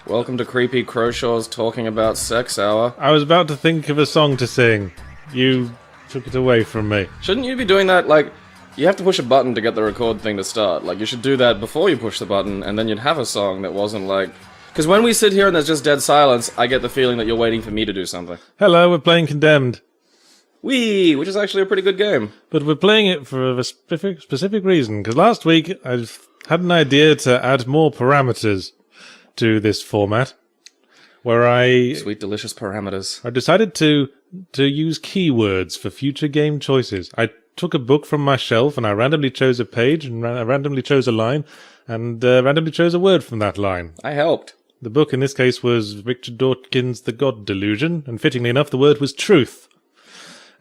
Welcome to Creepy Crowshaw's Talking About Sex Hour. I was about to think of a song to sing. You took it away from me. Shouldn't you be doing that, like, you have to push a button to get the record thing to start. Like, you should do that before you push the button, and then you'd have a song that wasn't like... Because when we sit here and there's just dead silence, I get the feeling that you're waiting for me to do something. Hello, we're playing Condemned. Whee! Which is actually a pretty good game. But we're playing it for a specific reason, because last week I had an idea to add more parameters to this format, where Sweet, delicious parameters. I decided to use keywords for future game choices. I took a book from my shelf and I randomly chose a page and I randomly chose a line and randomly chose a word from that line. I helped. The book in this case was Richard Dawkins' The God Delusion, and fittingly enough the word was truth.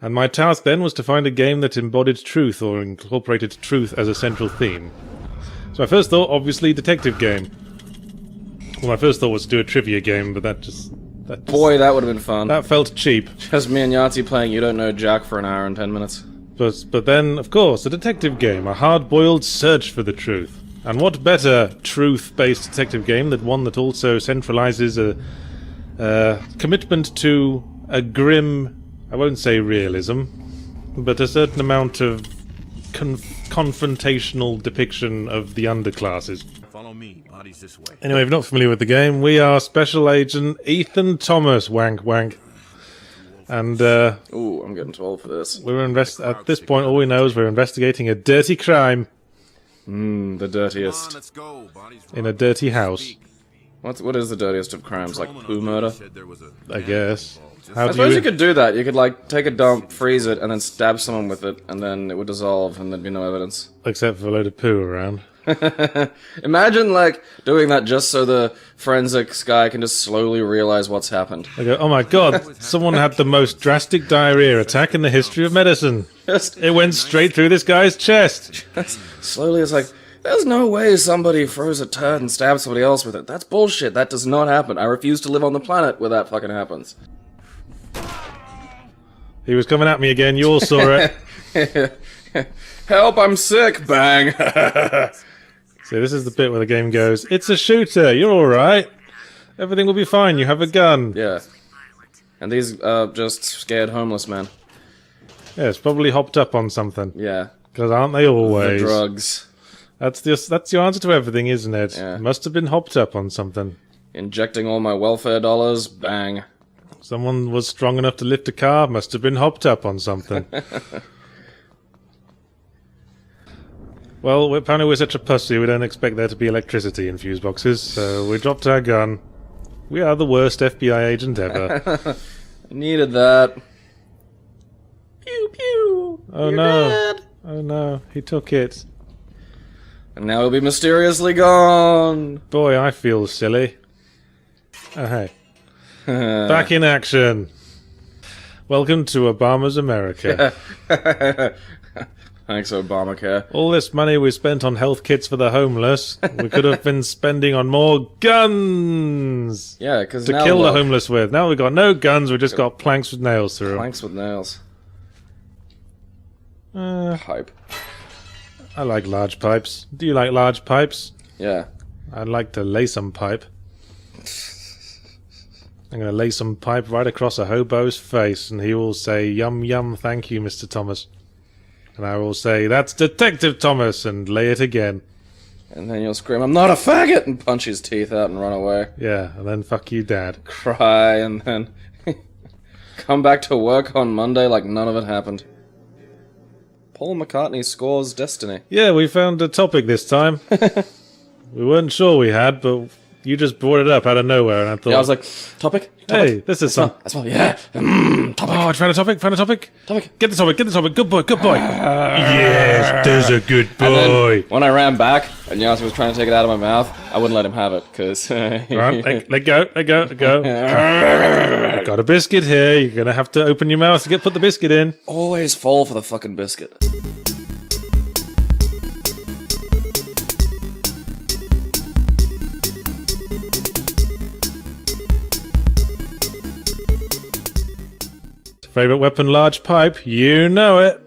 And my task then was to find a game that embodied truth or incorporated truth as a central theme. So my first thought, obviously, detective game. Well, my first thought was to do a trivia game, but that just... Boy, that would have been fun. That felt cheap. Just me and Yahtzee playing You Don't Know Jack for an hour and 10 minutes. But then, of course, a detective game, a hard-boiled search for the truth. And what better truth-based detective game than one that also centralizes a commitment to a grim, I won't say realism, but a certain amount of confrontational depiction of the underclasses. Follow me, bodies this way. Anyway, if you're not familiar with the game, we are Special Agent Ethan Thomas, wank wank. And, Ooh, I'm getting too old for this. at this point, all we know is we're investigating a dirty crime. The dirtiest. Let's go. Bodies In a dirty house, What is the dirtiest of crimes? Like poo murder? I guess. I suppose you could do that. You could, like, take a dump, freeze it, and then stab someone with it, and then it would dissolve, and there'd be no evidence. Except for a load of poo around. Imagine, like, doing that just so the forensics guy can just slowly realize what's happened. I go, oh my god, someone had the most drastic diarrhea attack in the history of medicine. It went straight through this guy's chest. Slowly, it's like, there's no way somebody froze a turd and stabbed somebody else with it. That's bullshit. That does not happen. I refuse to live on the planet where that fucking happens. He was coming at me again, you all saw it. Help, I'm sick! Bang! So this is the bit where the game goes, it's a shooter, you're alright. Everything will be fine, you have a gun. Yeah. And these are just scared homeless men. Yeah, it's probably hopped up on something. Yeah. Because aren't they always? The drugs. That's your answer to everything, isn't it? Yeah. Must have been hopped up on something. Injecting all my welfare dollars, bang. Someone was strong enough to lift a car, must have been hopped up on something. Well, apparently we're such a pussy, we don't expect there to be electricity in fuse boxes, so we dropped our gun. We are the worst FBI agent ever. Needed that. Pew pew! Oh You're no. dead. Oh no, he took it. And now he'll be mysteriously gone! Boy, I feel silly. Oh, hey. Back in action. Welcome to Obama's America. Thanks, Obamacare. All this money we spent on health kits for the homeless, we could have been spending on more guns! Yeah, because To now kill look, the homeless with. Now we've got no guns, we've just got planks with nails through them. planks with nails. Pipe. I like large pipes. Do you like large pipes? Yeah. I'd like to lay some pipe. I'm going to lay some pipe right across a hobo's face, and he will say, yum yum, thank you, Mr. Thomas. And I will say, that's Detective Thomas, and lay it again. And then you'll scream, I'm not a faggot! And punch his teeth out and run away. Yeah, and then fuck you, Dad. Cry, and then come back to work on Monday like none of it happened. Paul McCartney scores Destiny. Yeah, we found a topic this time. We weren't sure we had, but you just brought it up out of nowhere, and I thought... Yeah, I was like, topic? Hey, this is some... That's well, yeah. Topic. Oh, I found a topic, Topic. Get the topic, good boy. Yes, there's a good And boy. then, when I ran back, and Yahtzee was trying to take it out of my mouth, I wouldn't let him have it, because... Right, let go. I've got a biscuit here, you're gonna have to open your mouth to put the biscuit in. Always fall for the fucking biscuit. Favorite weapon, large pipe, you know it.